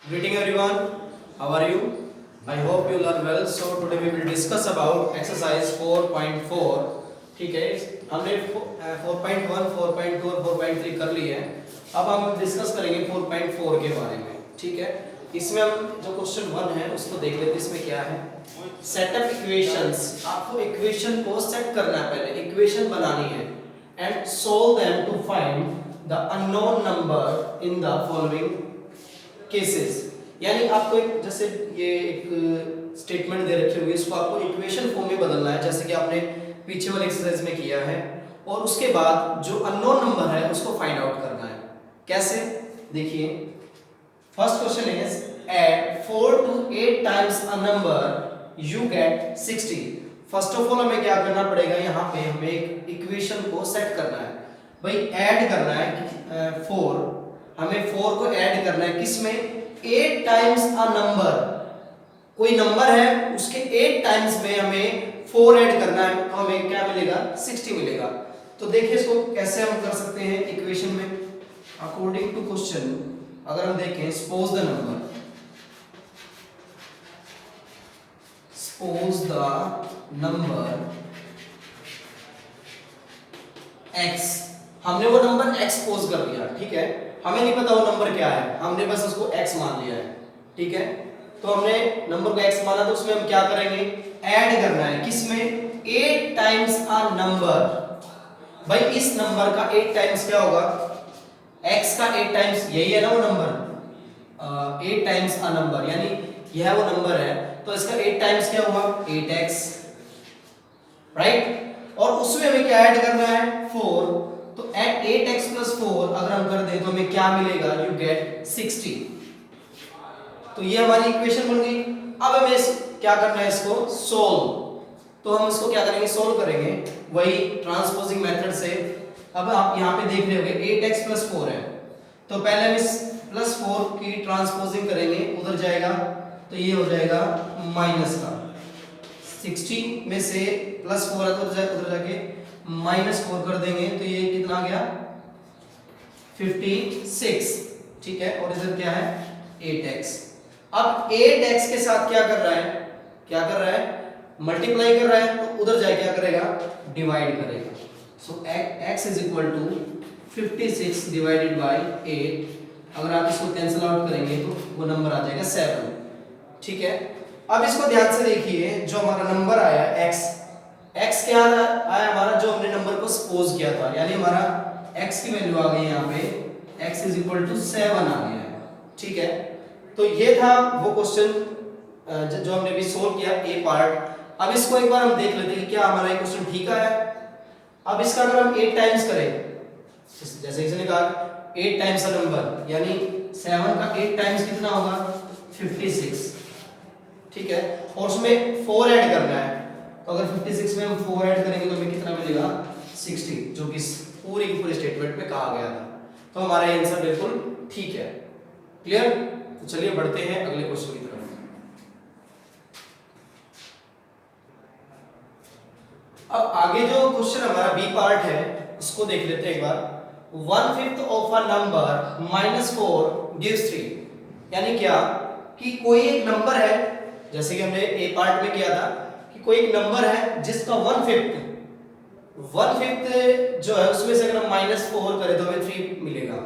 Greeting everyone, how are you? I hope you are well. So today we will discuss about exercise 4.4. ठीक है, हमने 4.1, 4.2 और 4.3 कर ली है. अब हम डिस्कस करेंगे 4.4 के बारे में. ठीक है, इसमें हम जो क्वेश्चन 1 है उसको देख लेते हैं. इसमें क्या है, सेटअप इक्वेशंस. आपको इक्वेशन को सेट करना है, पहले इक्वेशन बनानी है and solve them to find the unknown number in the following cases. यानी आपको एक जैसे ये एक स्टेटमेंट दे रखी होगी, इसको आपको इक्वेशन फॉर्म में बदलना है जैसे कि आपने पीछे वाले एक्सरसाइज में किया है. और उसके बाद जो अननोन नंबर है उसको फाइंड आउट करना है. कैसे, देखिए first question is add 4 to 8 times a number you get 60. First of all हमें क्या करना पड़ेगा, यहाँ पे हमें एक इक्वेशन को सेट करना है. भाई ऐड करना है 4, हमें 4 को ऐड करना है किसमें, 8 टाइम्स अ नंबर. कोई नंबर है उसके 8 टाइम्स में हमें 4 ऐड करना है, तो हमें क्या मिलेगा, 60 मिलेगा. तो देखिए इसको कैसे हम कर सकते हैं इक्वेशन में अकॉर्डिंग टू क्वेश्चन. अगर हम देखें, सपोज द नंबर x, हमने वो नंबर x सपोज कर लिया. ठीक है, हमें नहीं पता वो नंबर क्या है, हमने बस उसको x मान लिया है. ठीक है, तो हमने नंबर को x माना, तो उसमें हम क्या करेंगे, ऐड करना है किसमें, 8 टाइम्स अ नंबर. भाई इस नंबर का 8 टाइम्स क्या होगा, x का 8 टाइम्स यही है ना वो नंबर, 8 टाइम्स अ नंबर, यानी यह वो नंबर है, तो इसका 8 टाइम्स क्या हुआ, 8x, राइट. और उसमें हमें क्या ऐड करना है, 4. तो 8x plus 4 अगर हम कर दें तो हमें क्या मिलेगा, यू गेट 60. तो ये हमारी इक्वेशन बन गई. अब हमें क्या करना है, इसको सोल्व. तो हम इसको क्या करेंगे, सोल्व करेंगे वही ट्रांसपोजिंग मेथड से. अब आप यहाँ पे देख रहे होंगे 8x plus 4 है, तो पहले हम इस प्लस 4 की ट्रांसपोजिंग करेंगे, उधर जाएगा तो ये हो जाएगा माइनस का 60 में से प्लस 4 है तो उधर जाके माइनस 4 कर देंगे, तो ये कितना आ गया, 56. ठीक है, और इधर क्या है, 8x. अब 8x के साथ क्या कर रहा है, मल्टीप्लाई कर रहा है, तो उधर जाके क्या करेगा, डिवाइड करेगा. So x is equal to 56 divided by 8. अगर आप इसको कैंसिल आउट करेंगे तो वो नंबर आ जाएगा 7. ठीक है, अब इसको ध्यान से देखिए, जो हमारा नंबर आया x क्या आया हमारा, जो हमने नंबर को सपोज किया था, यानी हमारा x की वैल्यू आ गई यहाँ पे, x इज इक्वल टू 7 आ गया है. ठीक है, तो ये था वो क्वेश्चन जो हमने भी सोल्व किया, ए पार्ट. अब इसको एक बार हम देख लेते हैं कि क्या हमारा ये क्वेश्चन ठीक है. अब इसका अगर हम 8 टाइम्स करें, जैसे इसने कहा 8 टाइम्स अ नंबर, यानी 7 का 8 टाइम्स कितना होगा, 56. ठीक है, और उसमें 4 ऐड करना है, तो अगर 56 में हम 4 ऐड करेंगे तो हमें कितना मिलेगा, 60, जो कि पूरी की पूरी स्टेटमेंट में कहा गया था. तो हमारा आंसर बिल्कुल ठीक है. क्लियर. तो चलिए बढ़ते हैं अगले क्वेश्चन की तरफ. अब आगे जो क्वेश्चन हमारा बी पार्ट है उसको देख लेते हैं एक बार. 1/5 ऑफ अ नंबर -4 गिव्स 3. यानी क्या कि कोई एक नंबर है, जैसे कि हमने ए पार्ट में किया था कि कोई एक नंबर है जिसका 1/5 जो है उसमें से अगर हम -4 करें तो हमें 3 मिलेगा.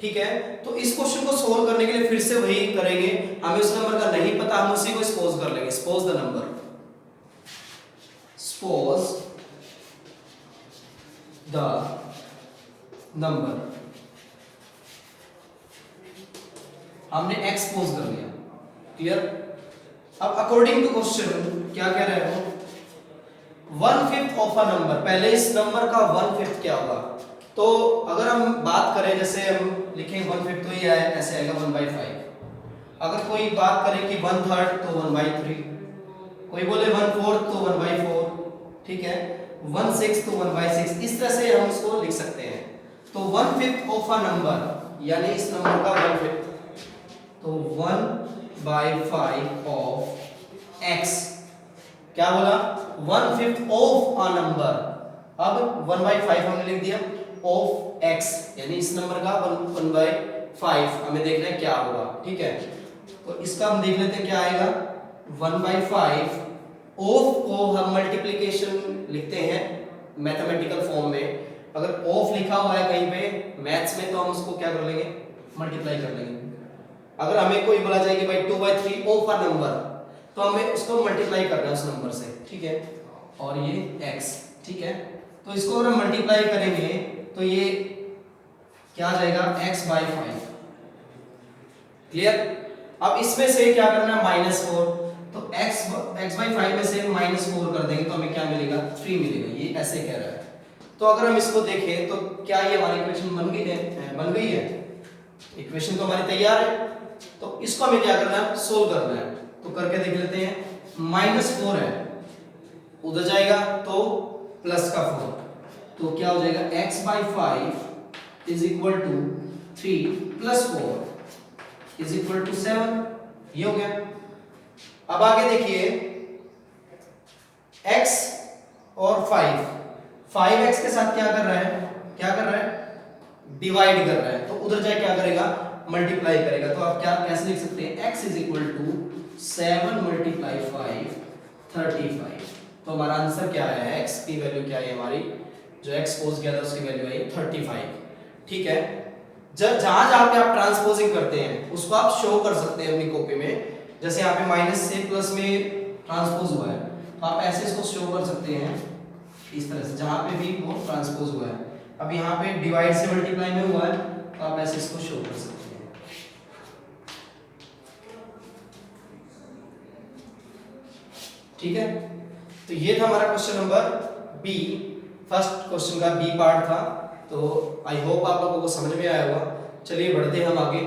ठीक है, तो इस क्वेश्चन को सोल्व करने के लिए फिर से वही करेंगे. हमें उस नंबर का नहीं पता, हम उसी को सपोज कर लेंगे. सपोज द नंबर हमने x सपोज कर लिया. क्लियर. अब अकॉर्डिंग टू क्वेश्चन क्या कह रहे हैं वो, 1/5 ऑफ अ नंबर, पहले इस नंबर का 1/5 क्या होगा. तो अगर हम बात करें, जैसे हम लिखें 1/5 तो ये आए ऐसे आएगा 1/5. अगर कोई बात करे कि 1/3 तो 1/3, कोई बोले 1/4 तो 1/4. ठीक है, 1/6 तो 1/6. इस तरह से हम इसको लिख सकते हैं. तो 1/5 ऑफ अ नंबर, यानी इस नंबर का 1/5, तो 1/5 ऑफ x. क्या बोला, 1/5 ऑफ अ नंबर. अब 1/5 हमने लिख दिया, ऑफ x, यानी इस नंबर का 1/5 हमें देखना है क्या होगा. ठीक है, तो इसका हम देख लेते हैं क्या आएगा 1/5 ऑफ को हम मल्टीप्लिकेशन लिखते हैं मैथमेटिकल फॉर्म में। अगर ऑफ लिखा हुआ है कहीं पे मैथ्स में तो हम उसको क्या कर लेंगे मल्टीप्लाई कर लेंगे। अगर हमें कोई बोला जाए कि भाई 2/3 ऑफ अ नंबर तो हमें उसको मल्टीप्लाई करना है उस नंबर से, ठीक है। और ये x, ठीक है। तो इसको अगर हम मल्टीप्लाई करेंगे तो ये क्या आ जाएगा x/5, क्लियर। अब इसमें से क्या करना है -4, तो x/5 में से -4 कर देंगे तो हमें क्या मिलेगा 3 मिलेगा, ये ऐसे कह रहा है। तो अगर हम इसको देखें तो क्या ये हमारी इक्वेशन बन गई है, इक्वेशन तो हमारी तैयार है। तो इसको हमें क्या करना है सोल्व करना है। तो करके देख लेते हैं, -4 है उधर जाएगा तो प्लस का 4, तो क्या हो जाएगा x/5 is equal to 3 + 4 is equal to 7, ये हो गया। अब आगे देखिए x और 5x के साथ क्या कर रहा है डिवाइड कर रहा है, तो उधर जाए क्या करेगा मल्टीप्लाई करेगा। तो आप क्या कैसे लिख सकते हैं x इज इक्वल टू 7 × 5 35। तो हमारा आंसर क्या है, x की वैल्यू क्या है हमारी, जो x पोज किया था उसकी वैल्यू है 35, ठीक है। जहां जहां पे आप ट्रांसपोजिंग करते हैं उसको आप शो कर सकते हैं अपनी कॉपी में। जैसे यहाँ पे माइनस से प्लस में ट्रांसपोज हुआ है तो आप ऐसे इसको शो कर सकते हैं इस तरह से, जहां पे भी वो ट्रांसपोज हुआ है। अब यहाँ पे डिवाइड से मल्टीप्लाई में हुआ है तो आप ऐसे इसको शो कर सकते हैं, ठीक है। तो ये था हमारा question number B, first question का बी पार्ट था। तो आई होप आप लोगों को समझ में आया होगा। चलिए बढ़ते हैं हम आगे।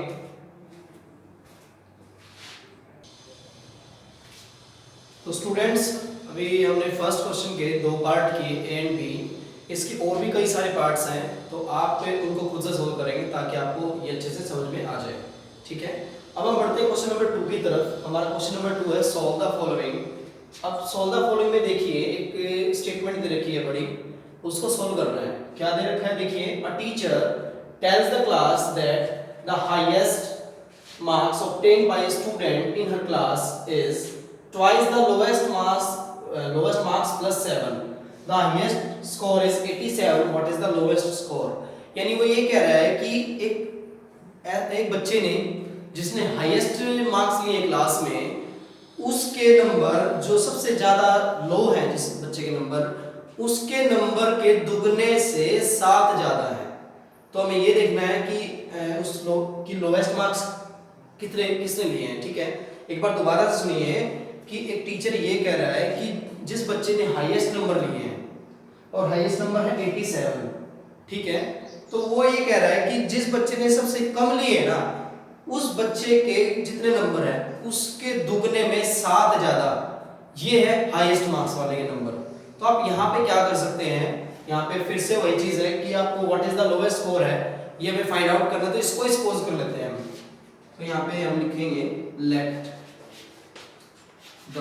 तो स्टूडेंट्स अभी हमने फर्स्ट क्वेश्चन के 2 पार्ट किए ए एंड बी, इसके और भी कई सारे पार्ट्स हैं तो आप उनको खुद से सोल्व करेंगे ताकि आपको ये अच्छे से समझ में आ जाए, ठीक है। अब हम बढ़ते हैं क्वेश्चन नंबर 2 की तरफ। हमारा क्वेश्चन नंबर 2 है सॉल्व द फॉलोइंग। अब सॉल्व द फॉलोइंग में देखिए एक स्टेटमेंट दे रखी है बड़ी, उसको सॉल्व करना है। क्या दे रखा है देखिए, a teacher tells the class that the highest marks obtained by a student in her class is twice the lowest marks plus 7, the highest score is 87, what is the lowest score. यानी वो ये कह रहा है कि एक बच्चे ने जिसने हाईएस्ट मार्क्स लिए क्लास में, उसके नंबर जो सबसे ज्यादा लो है, जिस बच्चे के नंबर उसके नंबर के दुगने से 7 ज्यादा है। तो हमें ये देखना है कि उस लोग की लोएस्ट मार्क्स किसने लिए हैं, ठीक है। एक बार दोबारा से सुनिए कि एक टीचर ये कह रहा है कि जिस बच्चे ने हाईएस्ट नंबर लिए हैं और हाईएस्ट नंबर है 87, ठीक है, तो वो ये कह रहा है कि जिस बच्चे ने सबसे कम लिए ना, उस बच्चे के जितने नंबर है उसके दुगने में 7 ज्यादा, ये है हाईएस्ट मार्क्स वाले के नंबर। तो आप यहाँ पे क्या कर सकते हैं, यहाँ पे फिर से वही चीज है कि आपको what is the lowest score है ये हमें फाइंड आउट करना है। तो इसको सपोज कर लेते हैं हम। तो यहाँ पे हम लिखेंगे let the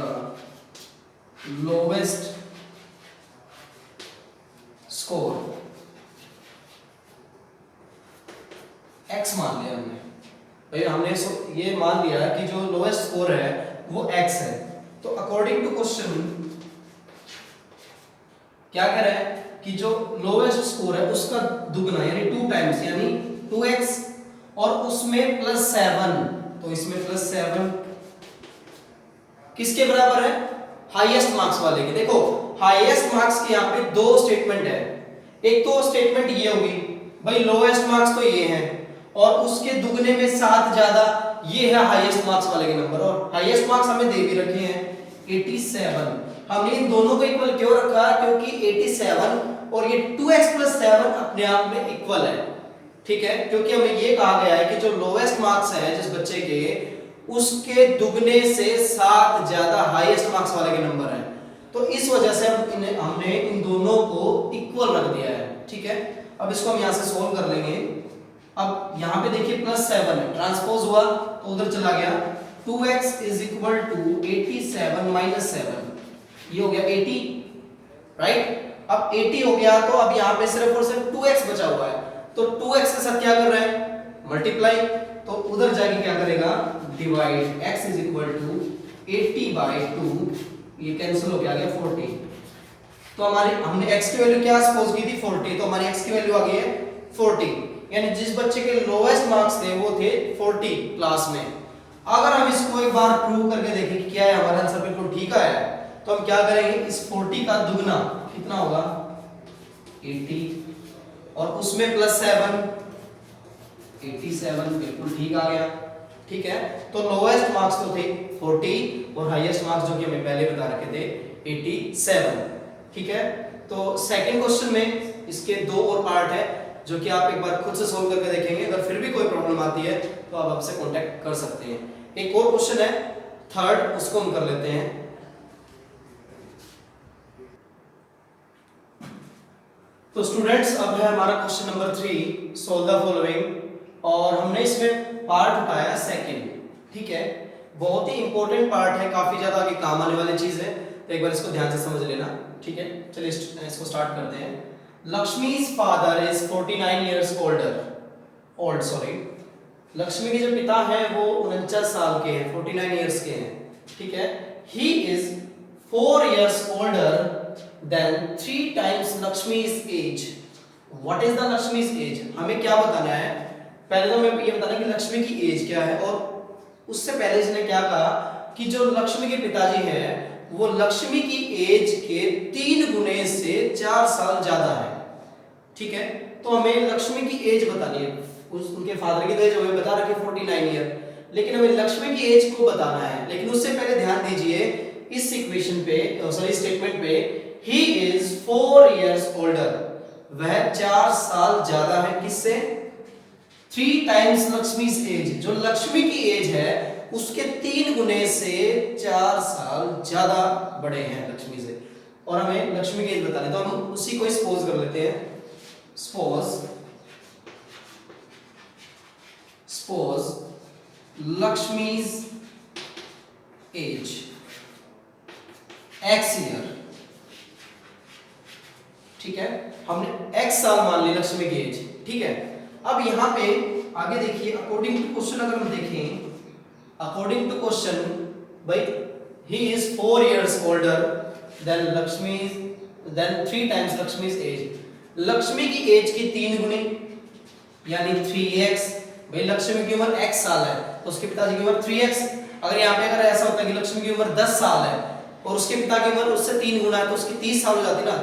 lowest score x मान लिया हमने, भाई हमने ये मान लिया कि जो लोएस्ट स्कोर है वो x है। तो अकॉर्डिंग टू क्वेश्चन क्या कह रहा है कि जो लोएस्ट स्कोर है उसका दुगना यानी 2 टाइम्स यानी 2x और उसमें +7, तो इसमें +7 किसके बराबर है, हाईएस्ट मार्क्स वाले के। देखो हाईएस्ट मार्क्स के यहाँ पे 2 स्टेटमेंट है। एक तो स्टेटमेंट ये होगी भाई लोएस्ट मार्क्स तो ये है और उसके दुगने में 7 ज्यादा, ये है हाईएस्ट मार्क्स वाले के नंबर। और हाईएस्ट मार्क्स हमें दे भी रखे हैं 87। हमने इन दोनों को इक्वल क्यों रखा, क्योंकि 87 और ये 2x + 7 अपने आप में इक्वल है, ठीक है। क्योंकि हमें ये कहा गया है कि जो लोएस्ट मार्क्स है जिस बच्चे के, उसके दुगने से 7 ज्यादा हाईएस्ट मार्क्स वाले के नंबर हैं। तो इस वजह से हमने इन दोनों को इक्वल रख दिया है, ठीक है। अब इसको हम यहाँ से सोल्व कर लेंगे। अब यहाँ पे देखिए +7 है, ट्रांसपोज हुआ तो उधर चला गया। 2x = 87 - 7, ये हो गया 80, राइट। अब 80 हो गया तो अब यहाँ पे सिर्फ और सिर्फ 2x बचा हुआ है। तो 2x के साथ क्या कर रहे हैं मल्टीप्लाई, तो उधर जाके क्या करेगा divide x is equal to 80/2, ये कैंसिल हो गया, आ गया 40। तो हमारी हमने x की वैल्यू क्या सपोज की थी 40, तो हमारी x की वैल्यू आ गई है 40, यानी जिस बच्चे के लोएस्ट मार्क्स थे वो थे 40 क्लास में। अगर हम इसको एक बार प्रूव करके देखें कि क्या है, हमारा आंसर बिल्कुल ठीक आया है, तो हम क्या करेंगे, इस 40 का दुगना कितना होगा 80 और उसमें प्लस 7 87, बिल्कुल ठीक आ गया। ठीक है, तो लोएस्ट मार्क्स तो थे 40 और हाईएस्ट मार्क्स जो कि हमें पहले बता रखे थे 87। ठीक है, तो सेकंड क्वेश्चन में इसके दो और पार्ट है जो कि आप एक बार खुद से सॉल्व करके देखेंगे। अगर फिर भी कोई प्रॉब्लम आती है तो आप हमसे कांटेक्ट कर सकते हैं। एक और क्वेश्चन है थर्ड, उसको हम कर लेते हैं। तो स्टूडेंट्स अब है हमारा question number 3, solve the following, और हमने इसमें पार्ट उठाया सेकंड। ठीक है, बहुत ही इंपॉर्टेंट पार्ट है, काफी ज्यादा आगे काम आने वाली चीज है, तो एक बार इसको ध्यान से समझ लेना। ठीक है, चलिए इसको स्टार्ट करते हैं। Lakshmi's father is 49 years old sorry, Lakshmi के जो पिता हैं वो 49 साल के हैं, 49 years के हैं। ठीक है, he is 4 years older than 3 times Lakshmi's age. What is the Lakshmi's age? हमें क्या बताना है, पहले तो हमें ये बताना है कि लक्ष्मी की एज क्या है, और उससे पहले इसने क्या कहा कि जो लक्ष्मी के पिताजी हैं वो लक्ष्मी की एज के 3 गुने से 4 साल ज्यादा है। ठीक है, तो हमें लक्ष्मी की एज बतानी है, उनके फादर की एज हमें बता रखी 49 ईयर, लेकिन हमें लक्ष्मी की एज को बताना है। लेकिन उससे पहले ध्यान दीजिए इस इक्वेशन पे, सॉरी स्टेटमेंट पे, ही इज 4 years older, वह 4 साल ज्यादा है किससे, 3 times लक्ष्मी's एज, जो लक्ष्मी की एज है उसके 3 गुने से 4 साल ज्यादा बड़े हैं लक्ष्मी से, और हमें लक्ष्मी की एज बतानी, तो हम उसी को सपोज कर लेते हैं। Suppose Lakshmi's age x year. ठीक है, हमने x साल मान ली लक्ष्मी की एज। ठीक है, अब यहां पे आगे देखिए, अकॉर्डिंग टू क्वेश्चन अगर हम देखें, अकॉर्डिंग टू क्वेश्चन भाई he is 4 years older than than 3 times Lakshmi's age, Lakshmi की एज की 3 गुनी यानी 3x, भाई लक्ष्मी की उम्र x साल है तो उसके पिताजी की उम्र 3x। अगर यहाँ पे अगर ऐसा होता है कि लक्ष्मी की उम्र 10 साल है और उसके पिता की उम्र उससे 3 गुना है तो उसकी 30 साल हो जाती ना,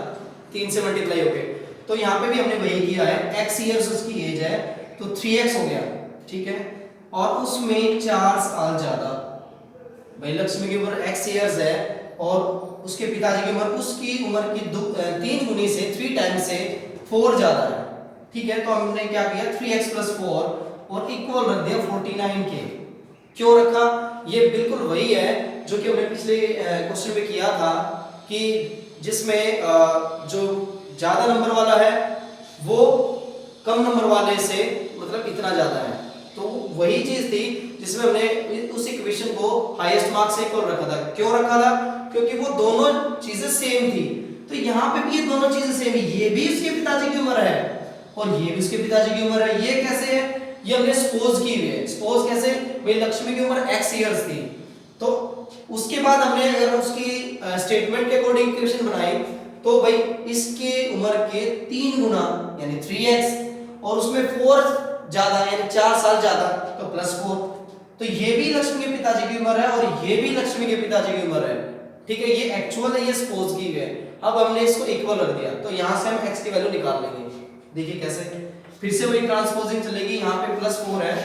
3 से मल्टीप्लाई हो गए, तो यहाँ पे भी हमने वही किया है, x इयर्स उसकी एज है तो 3x हो गया। ठीक है, और उसमें 4 साल ज्यादा, भाई लक्ष्मी की उम्र x इयर्स है और उसके पिताजी की उम्र उसकी उम्र की 3 गुनी से 3 टाइम्स से 4 ज्यादा है। ठीक है, तो हमने क्या किया 3x + 4 और इक्वल रख दिया 49 के। क्यों रखा, ये बिल्कुल वही है जो कि हमने पिछले क्वेश्चन में किया था कि जिसमें जो ज्यादा नंबर वाला है वो कम नंबर वाले से मतलब इतना ज्यादा है, तो वही चीज थी जिसमें हमने उस इक्वेशन को हाईएस्ट मार्क्स से इक्वल रखा था। क्यों रखा था, क्योंकि वो दोनों चीजें सेम थी। तो यहाँ पे भी ये दोनों चीजें सेम है, ये भी उसके पिताजी की उम्र है और ये भी उसके पिताजी की उम्र है। ये कैसे है, ये हमने सपोज की हुई है। सपोज कैसे, भाई लक्ष्मी की उम्र x इयर्स थी, तो उसके बाद हमने अगर उसकी स्टेटमेंट के अकॉर्डिंग इक्वेशन बनाई तो भाई इसके उम्र के 3 गुना यानी 3x और उसमें 4 ज्यादा यानी 4 साल ज्यादा तो +4, तो ये भी लक्ष्मी के पिताजी की उम्र है और ये भी लक्ष्मी के पिताजी की उम्र है। ठीक है, ये एक्चुअल है, ये सपोज की है। अब हमने इसको इक्वल रख दिया तो यहां से हम x की वैल्यू निकाल लेंगे। देखिए कैसे, फिर से वही ट्रांसपोजिंग चलेगी, यहां पे +4 है,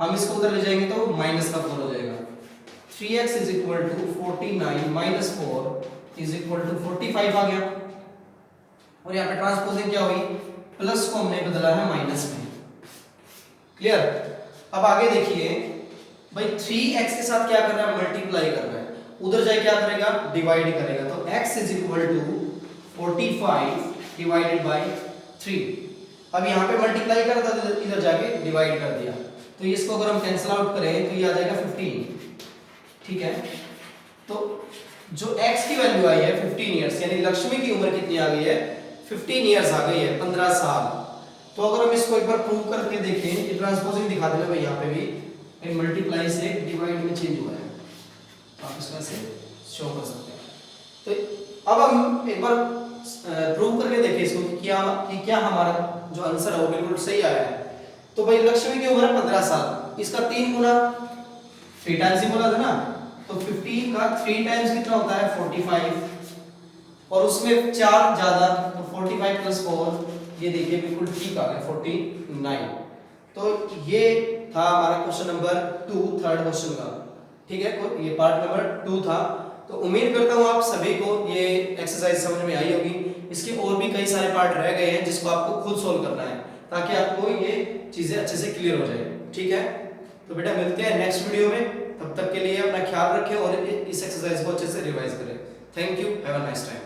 हम इसको उधर ले जाएंगे तो -4 हो जाएगा। 3x = 49 - 4 = 45 आ गया, और यहाँ पे ट्रांसपोजिंग क्या हुई, प्लस को हमने बदला है माइनस में। क्लियर, अब आगे देखिए भाई 3x के साथ क्या कर रहा है, मल्टीप्लाई कर रहा है, उधर जाए क्या करेगा, डिवाइड करेगा, तो x = 45 / 3। अब यहाँ पे मल्टीप्लाई कर था, इधर जाके डिवाइड कर दिया, तो इसको अगर हम कैंसिल आउट करें तो ये आ जाएगा 15। ठीक है, तो जो x की वैल्यू आई है 15 इयर्स, यानी लक्ष्मी की उम्र कितनी आ गई है, 15 इयर्स आ गई है, 15 साल। तो अगर हम इसको एक बार प्रूव करके देखें, ये ट्रांसपोजिंग दिखा देना भाई यहाँ पे भी, फिर मल्टीप्लाई से डिवाइड में चेंज हुआ है, आप इसका से शो कर सकते हैं। तो अब हम एक बार प्रूव करके देखें इसको कि क्या हमारा जो आंसर है वो बिल्कुल सही आया है। तो भाई लक्ष्मी की उम्र 15 साल, इसका 3 गुना 3 टाइम्स ही बोला था ना, तो 50 का 3 टाइम्स कितना होता है 45, और उसमें 4 ज्यादा तो 45 प्लस 4, ये देखिए बिल्कुल ठीक आ गया 49। तो ये था हमारा क्वेश्चन नंबर 2, थर्ड क्वेश्चन का, ठीक है, ये पार्ट नंबर 2 था। तो उम्मीद करता हूँ आप सभी को ये एक्सरसाइज समझ में आई होगी। इसके और भी कई सारे पार्ट रह गए हैं जिसको आपको खुद सोल्व करना है ताकि आपको ये चीजें अच्छे से क्लियर हो जाए, ठीक है। तो बेटा मिलते हैं नेक्स्ट वीडियो में, तब तक के लिए अपना ख्याल रखें और इस एक्सरसाइज को अच्छे से रिवाइज करें। Thank you, have a nice time.